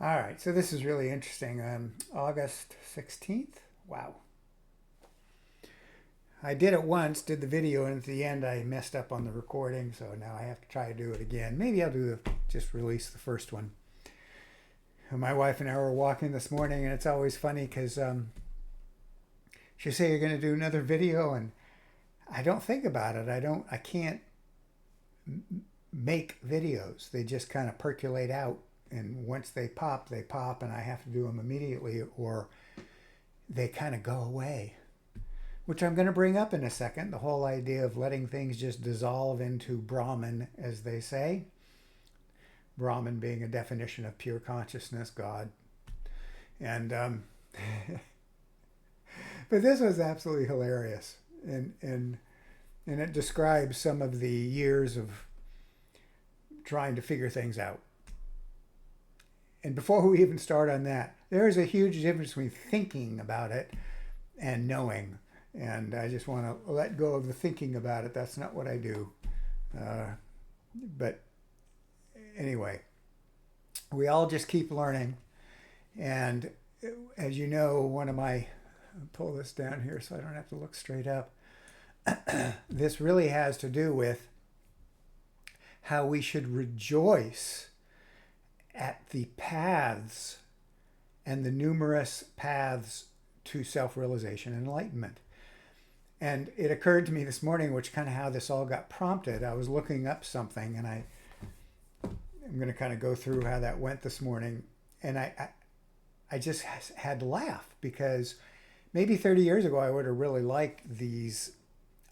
All right, so this is really interesting. August 16th. Wow. I did it once, did the video, and at the end I messed up on the recording, so now I have to try to do it again. Maybe I'll just release the first one. My wife and I were walking this morning, and it's always funny because she say you're going to do another video, and I don't think about it. I can't make videos. They just kind of percolate out, and once they pop, and I have to do them immediately, or they kind of go away. Which I'm going to bring up in a second. The whole idea of letting things just dissolve into Brahman, as they say. Brahman being a definition of pure consciousness, God. And but this was absolutely hilarious, and it describes some of the years of trying to figure things out. And before we even start on that, there is a huge difference between thinking about it and knowing. And I just want to let go of the thinking about it. That's not what I do. But anyway, we all just keep learning. And as you know, I'll pull this down here so I don't have to look straight up. This really has to do with how we should rejoice at the paths and the numerous paths to self-realization and enlightenment. And it occurred to me this morning, which kind of how this all got prompted. I was looking up something, and I'm going to kind of go through how that went this morning. And I just had to laugh because maybe 30 years ago I would have really liked these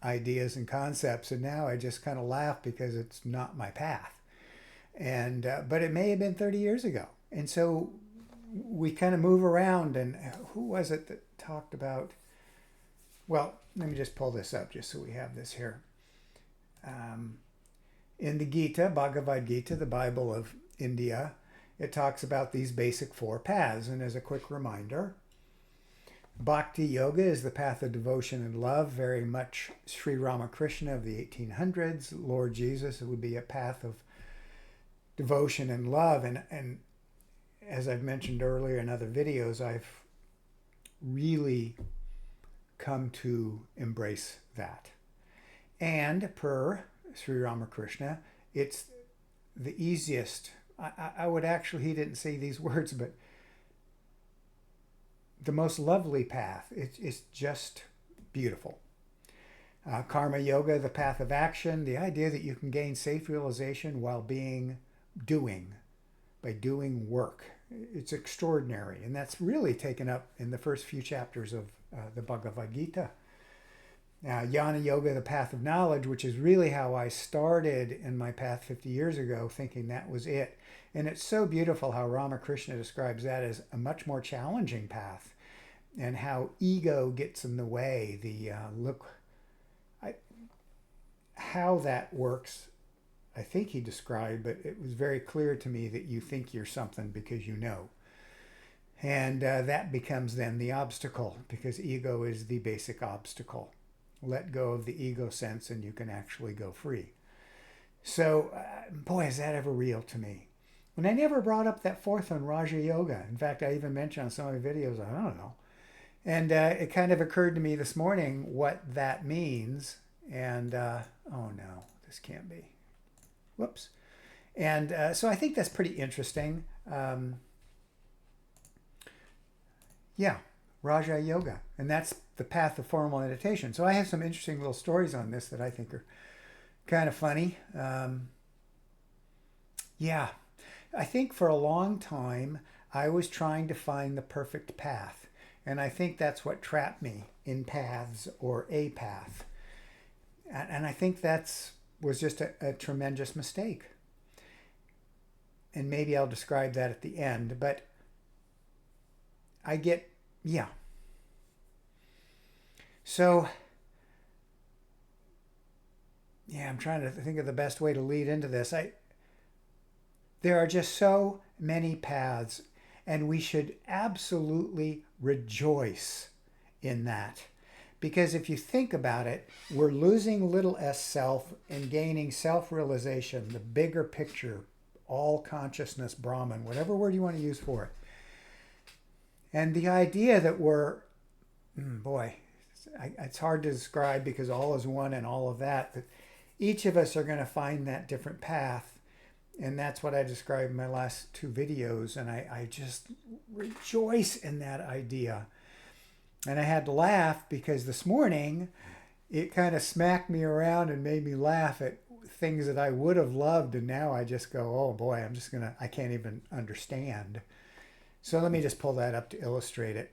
ideas and concepts, and now I just kind of laugh because it's not my path. And but it may have been 30 years ago, and so we kind of move around. And who was it that talked about? Well, let me just pull this up just so we have this here. In the Gita, Bhagavad Gita, the Bible of India, it talks about these basic four paths. And as a quick reminder, Bhakti Yoga is the path of devotion and love, very much Sri Ramakrishna of the 1800s. Lord Jesus, it would be a path of devotion and love. And as I've mentioned earlier in other videos, I've really come to embrace that. And per Sri Ramakrishna, it's the easiest. I would actually, he didn't say these words, but the most lovely path. It's just beautiful. Karma Yoga, the path of action, the idea that you can gain safe realization while by doing work. It's extraordinary. And that's really taken up in the first few chapters of the Bhagavad Gita. Jnana Yoga, the path of knowledge, which is really how I started in my path 50 years ago, thinking that was it. And it's so beautiful how Ramakrishna describes that as a much more challenging path, and how ego gets in the way. How that works, I think he described, but it was very clear to me that you think you're something because you know. And that becomes then the obstacle, because ego is the basic obstacle. Let go of the ego sense and you can actually go free. So, boy, is that ever real to me. And I never brought up that fourth one, Raja Yoga. In fact, I even mentioned on some of my videos, I don't know. And it kind of occurred to me this morning what that means. And, oh no, this can't be. Whoops. And so I think that's pretty interesting. Yeah, Raja Yoga. And that's the path of formal meditation. So I have some interesting little stories on this that I think are kind of funny. Yeah, I think for a long time I was trying to find the perfect path. And I think that's what trapped me in paths or a path. And I think was just a tremendous mistake. And maybe I'll describe that at the end. But yeah. So, yeah, I'm trying to think of the best way to lead into this. There are just so many paths, and we should absolutely rejoice in that. Because if you think about it, we're losing little s self and gaining self-realization, the bigger picture all consciousness, Brahman, whatever word you want to use for it. And the idea that we're, boy, it's hard to describe because all is one and all of that, but each of us are going to find that different path. And that's what I described in my last two videos. And I just rejoice in that idea. And I had to laugh because this morning it kind of smacked me around and made me laugh at things that I would have loved. And now I just go, oh boy, I can't even understand. So let me just pull that up to illustrate it.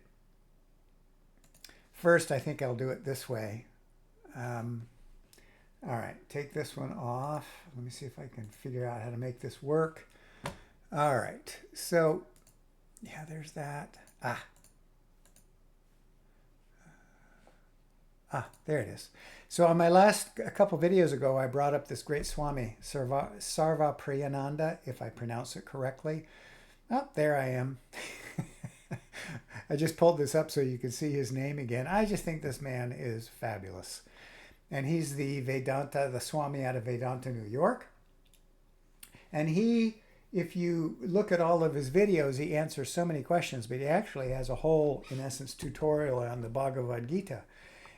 First, I think I'll do it this way. All right, take this one off. Let me see if I can figure out how to make this work. All right, so yeah, there's that. There it is. So on my a couple videos ago, I brought up this great Swami, Sarva Priyananda, if I pronounce it correctly. Oh, there I am. I just pulled this up so you can see his name again. I just think this man is fabulous. And he's the Swami out of Vedanta, New York. And if you look at all of his videos, he answers so many questions, but he actually has a whole, in essence, tutorial on the Bhagavad Gita.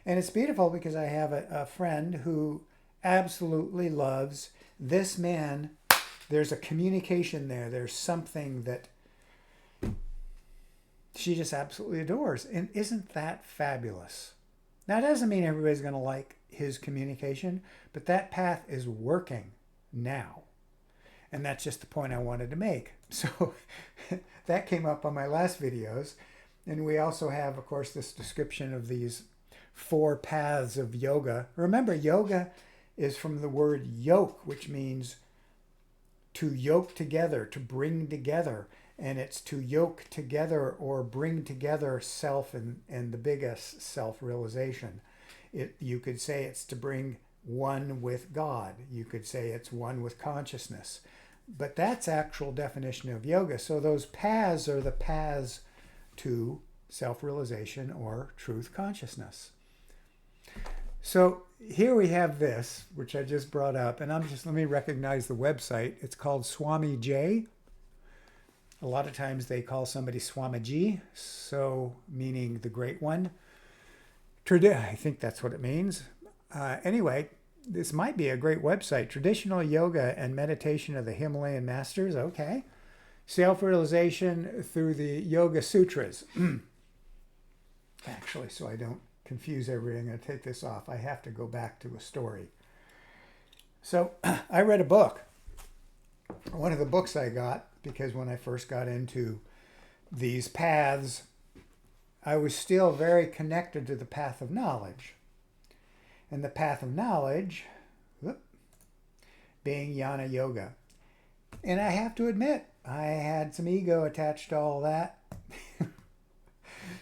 And it's beautiful because I have a friend who absolutely loves this man. There's a communication there. There's something that she just absolutely adores. And isn't that fabulous? Now, it doesn't mean everybody's going to like his communication, but that path is working now. And that's just the point I wanted to make. So that came up on my last videos. And we also have, of course, this description of these 4 paths of yoga. Remember, yoga is from the word yoke, which means to yoke together, to bring together. And it's to yoke together or bring together self and the biggest self-realization. You could say it's to bring one with God. You could say it's one with consciousness. But that's actual definition of yoga. So those paths are the paths to self-realization or truth consciousness. So here we have this, which I just brought up, and let me recognize the website. It's called Swamiji. A lot of times they call somebody Swamiji, so meaning the great one. I think that's what it means. Anyway, this might be a great website. Traditional yoga and meditation of the Himalayan masters. Okay. Self-realization through the Yoga Sutras. Actually, so I don't confuse everything, I'm going to take this off. I have to go back to a story. So I read a book. One of the books I got, because when I first got into these paths, I was still very connected to the path of knowledge. And the path of knowledge, being Jnana Yoga. And I have to admit, I had some ego attached to all that.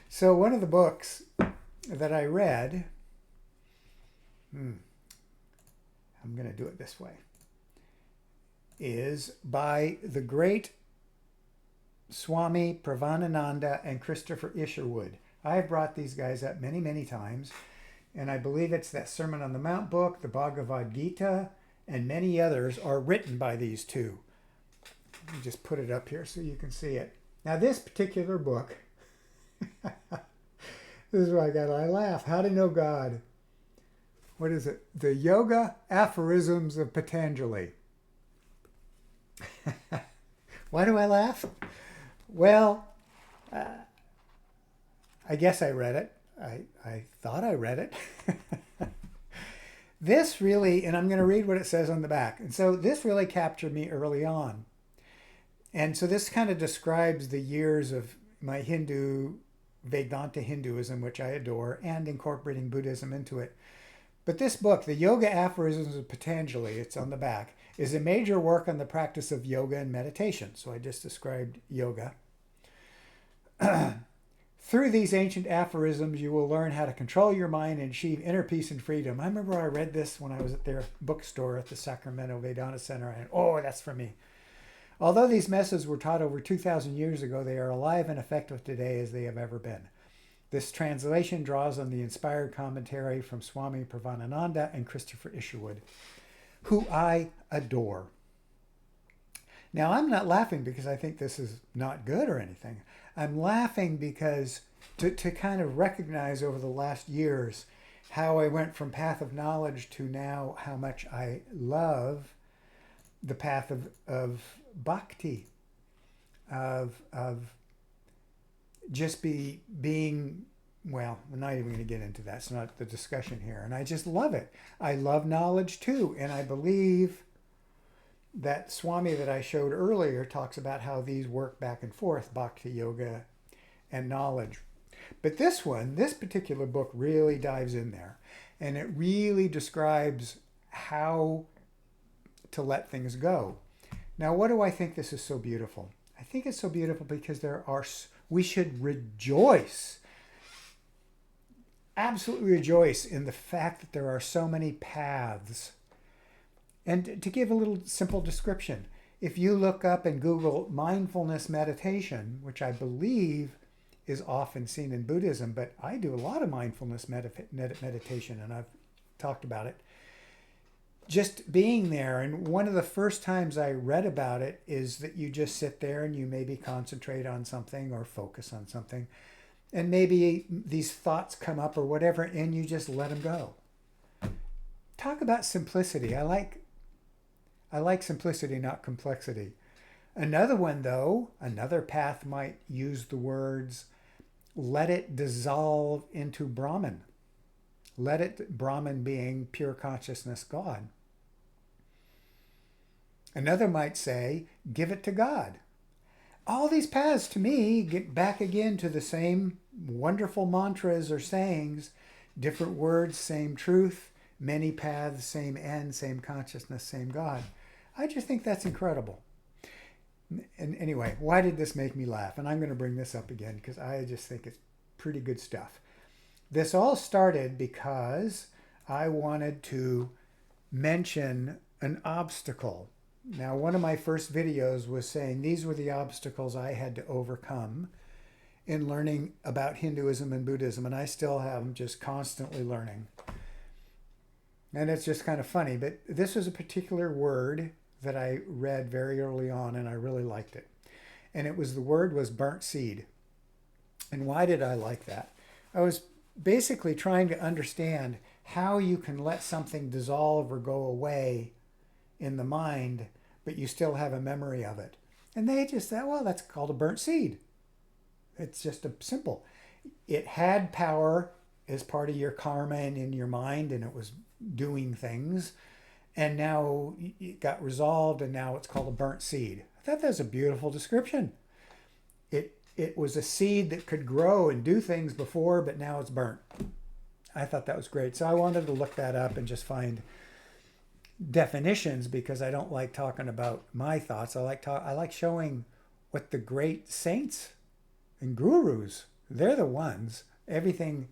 So one of the books that I read, I'm going to do it this way, is by the great Swami Pravanananda and Christopher Isherwood. I've brought these guys up many, many times, and I believe it's that Sermon on the Mount book, the Bhagavad Gita, and many others are written by these two. Let me just put it up here so you can see it. Now this particular book, this is why I laugh. How to Know God. What is it? The Yoga Aphorisms of Patanjali. Why do I laugh? Well, I guess I read it. I thought I read it. This really, and I'm going to read what it says on the back. And so this really captured me early on. And so this kind of describes the years of my Vedanta Hinduism, which I adore, and incorporating Buddhism into it. But this book, The Yoga Aphorisms of Patanjali, it's on the back, is a major work on the practice of yoga and meditation. So I just described yoga. Through these ancient aphorisms, you will learn how to control your mind and achieve inner peace and freedom. I remember I read this when I was at their bookstore at the Sacramento Vedanta Center, and oh, that's for me. Although these messages were taught over 2,000 years ago, they are alive and effective today as they have ever been. This translation draws on the inspired commentary from Swami Pravanananda and Christopher Isherwood, who I adore. Now, I'm not laughing because I think this is not good or anything. I'm laughing because to kind of recognize over the last years how I went from path of knowledge to now how much I love the path of bhakti, of just being, well, I'm not even going to get into that. It's not the discussion here. And I just love it. I love knowledge too. And I believe that Swami that I showed earlier talks about how these work back and forth, bhakti yoga and knowledge. But this one, this particular book really dives in there. And it really describes how to let things go. Now, what do I think this is so beautiful? I think it's so beautiful because we should rejoice, absolutely rejoice in the fact that there are so many paths. And to give a little simple description, if you look up and Google mindfulness meditation, which I believe is often seen in Buddhism, but I do a lot of mindfulness meditation, and I've talked about it. Just being there, and one of the first times I read about it is that you just sit there and you maybe concentrate on something or focus on something, and maybe these thoughts come up or whatever, and you just let them go. Talk about simplicity. I like simplicity, not complexity. Another one, though, another path might use the words, let it dissolve into Brahman. Let it, Brahman being pure consciousness, God. Another might say, give it to God. All these paths, to me, get back again to the same wonderful mantras or sayings, different words, same truth, many paths, same end, same consciousness, same God. I just think that's incredible. And anyway, why did this make me laugh? And I'm going to bring this up again because I just think it's pretty good stuff. This all started because I wanted to mention an obstacle. Now, one of my first videos was saying these were the obstacles I had to overcome in learning about Hinduism and Buddhism, and I still have them, just constantly learning. And it's just kind of funny, but this was a particular word that I read very early on, and I really liked it. And the word was burnt seed. And why did I like that? I was basically trying to understand how you can let something dissolve or go away in the mind, but you still have a memory of it. And they just said, well, that's called a burnt seed. It's just simple. It had power as part of your karma and in your mind, and it was doing things. And now it got resolved, and now it's called a burnt seed. I thought that was a beautiful description. It was a seed that could grow and do things before, but now it's burnt. I thought that was great. So I wanted to look that up and just find definitions, because I don't like talking about my thoughts. I like showing what the great saints and gurus, they're the ones. Everything,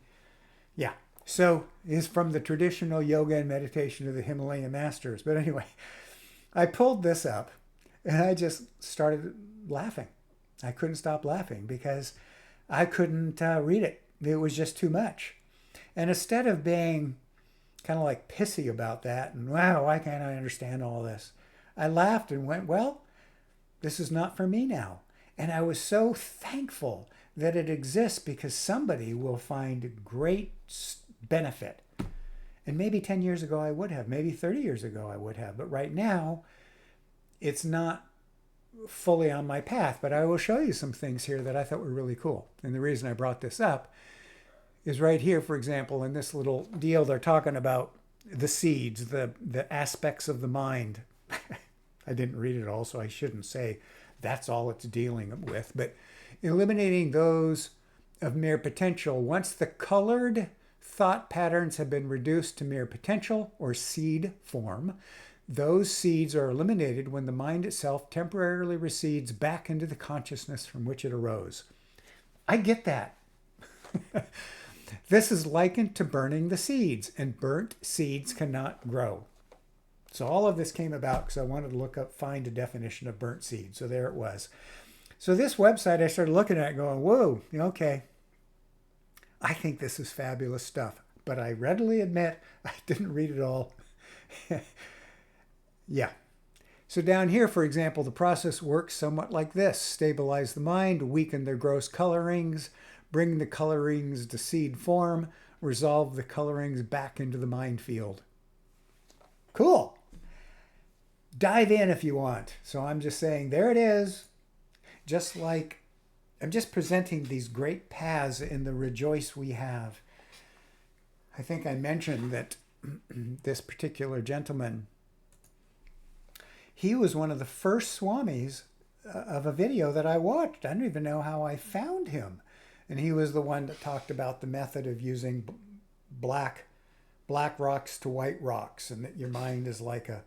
yeah. So is from the traditional yoga and meditation of the Himalayan masters. But anyway, I pulled this up and I just started laughing. I couldn't stop laughing because I couldn't read it. It was just too much. And instead of being kind of like pissy about that and, wow, why can't I understand all this? I laughed and went, well, this is not for me now. And I was so thankful that it exists, because somebody will find great benefit. And maybe 10 years ago I would have, maybe 30 years ago I would have, but right now it's not fully on my path. But I will show you some things here that I thought were really cool. And the reason I brought this up is right here, for example, in this little deal, they're talking about the seeds, the aspects of the mind. I didn't read it all, so I shouldn't say that's all it's dealing with, but eliminating those of mere potential. Once the colored thought patterns have been reduced to mere potential or seed form, those seeds are eliminated when the mind itself temporarily recedes back into the consciousness from which it arose. I get that. This is likened to burning the seeds, and burnt seeds cannot grow. So all of this came about because I wanted to find a definition of burnt seed. So there it was. So this website, I started looking at it going, whoa, okay. I think this is fabulous stuff. But I readily admit I didn't read it all. Yeah. So down here, for example, the process works somewhat like this. Stabilize the mind, weaken the gross colorings, bring the colorings to seed form, resolve the colorings back into the mind field. Cool. Dive in if you want. So I'm just saying, there it is. Just like I'm just presenting these great paths in the rejoice we have. I think I mentioned that this particular gentleman, he was one of the first swamis of a video that I watched. I don't even know how I found him. And he was the one that talked about the method of using black rocks to white rocks, and that your mind is like a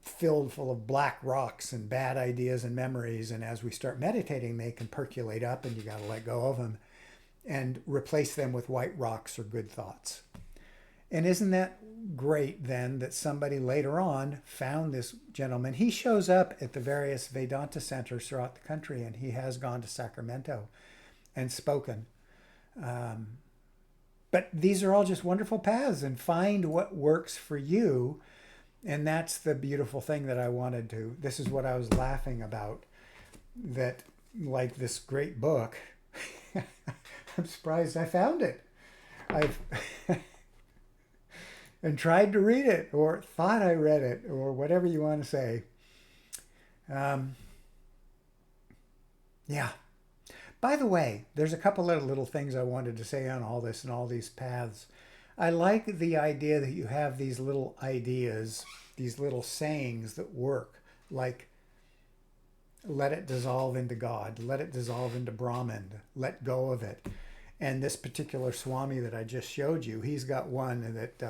filled full of black rocks and bad ideas and memories. And as we start meditating, they can percolate up and you got to let go of them and replace them with white rocks or good thoughts. And isn't that great then that somebody later on found this gentleman? He shows up at the various Vedanta centers throughout the country, and he has gone to Sacramento and spoken. But these are all just wonderful paths, and find what works for you. And that's the beautiful thing that I wanted to. This is what I was laughing about, that like this great book, I'm surprised I found it. I've and tried to read it, or thought I read it, or whatever you want to say. Yeah. By the way, there's a couple of little things I wanted to say on all this and all these paths. I like the idea that you have these little ideas, these little sayings that work, like let it dissolve into God, let it dissolve into Brahman, let go of it. And this particular Swami that I just showed you, he's got one that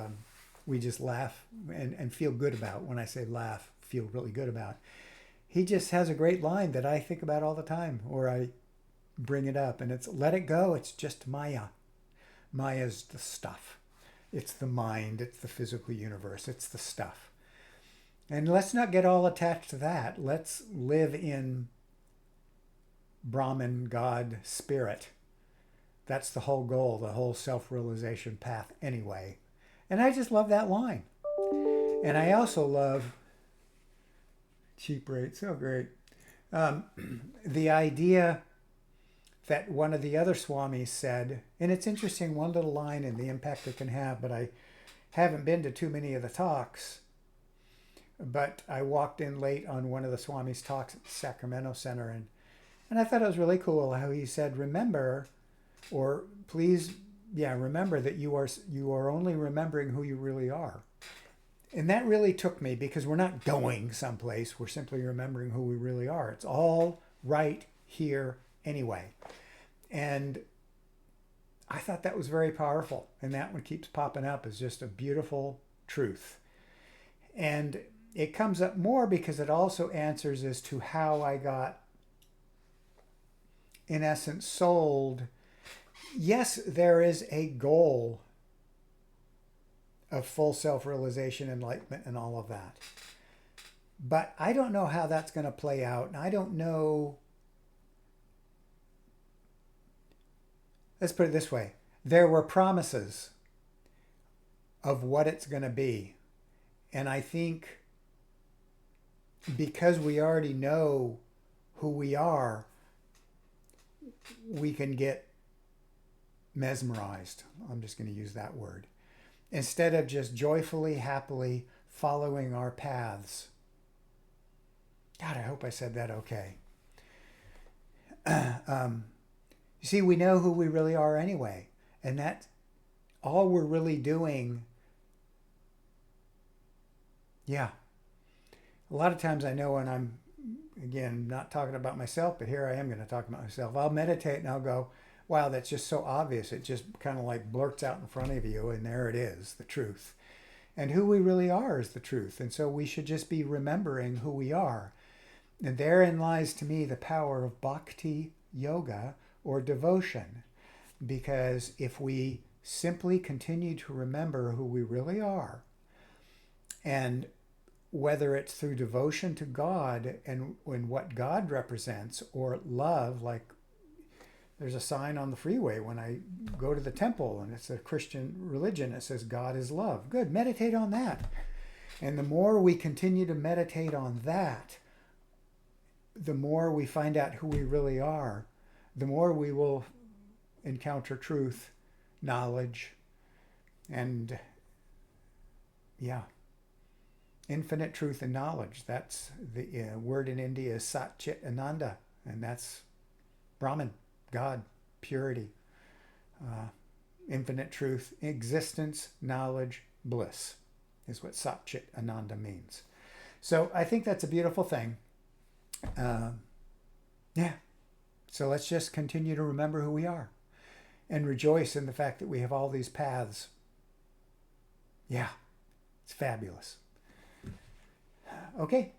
we just laugh and feel good about. When I say laugh, feel really good about. He just has a great line that I think about all the time, or I bring it up, and it's let it go, it's just Maya. Maya's the stuff. It's the mind, it's the physical universe, it's the stuff. And let's not get all attached to that. Let's live in Brahman, God, spirit. That's the whole goal, the whole self-realization path anyway. And I just love that line. And I also love cheap rate, so great. The idea that one of the other swamis said, and it's interesting, one little line and the impact it can have, but I haven't been to too many of the talks, but I walked in late on one of the swamis' talks at the Sacramento Center, and I thought it was really cool how he said, remember, or please, remember that you are only remembering who you really are. And that really took me, because we're not going someplace, we're simply remembering who we really are. It's all right here anyway. And I thought that was very powerful, and that one keeps popping up as just a beautiful truth. And it comes up more because it also answers as to how I got, in essence, sold. Yes, there is a goal of full self-realization, enlightenment, and all of that. But I don't know how that's going to play out, and I don't know. Let's put it this way. There were promises of what it's going to be. And I think because we already know who we are, we can get mesmerized. I'm just going to use that word. Instead of just joyfully, happily following our paths. God, I hope I said that okay. You see, we know who we really are anyway. And that's all we're really doing. Yeah. A lot of times I know when I'm, again, not talking about myself, but here I am going to talk about myself. I'll meditate and I'll go, wow, that's just so obvious. It just kind of like blurts out in front of you, and there it is, the truth. And who we really are is the truth. And so we should just be remembering who we are. And therein lies, to me, the power of bhakti yoga, or devotion, because if we simply continue to remember who we really are, and whether it's through devotion to God and what God represents, or love, like there's a sign on the freeway when I go to the temple and it's a Christian religion, it says God is love. Good, meditate on that. And the more we continue to meditate on that, the more we find out who we really are, the more we will encounter truth, knowledge, and yeah, infinite truth and knowledge. That's the word in India is Sat Chit Ananda, and that's Brahman, God, purity, infinite truth, existence, knowledge, bliss is what Sat Chit Ananda means. So I think that's a beautiful thing. Yeah. So let's just continue to remember who we are and rejoice in the fact that we have all these paths. Yeah, it's fabulous. Okay,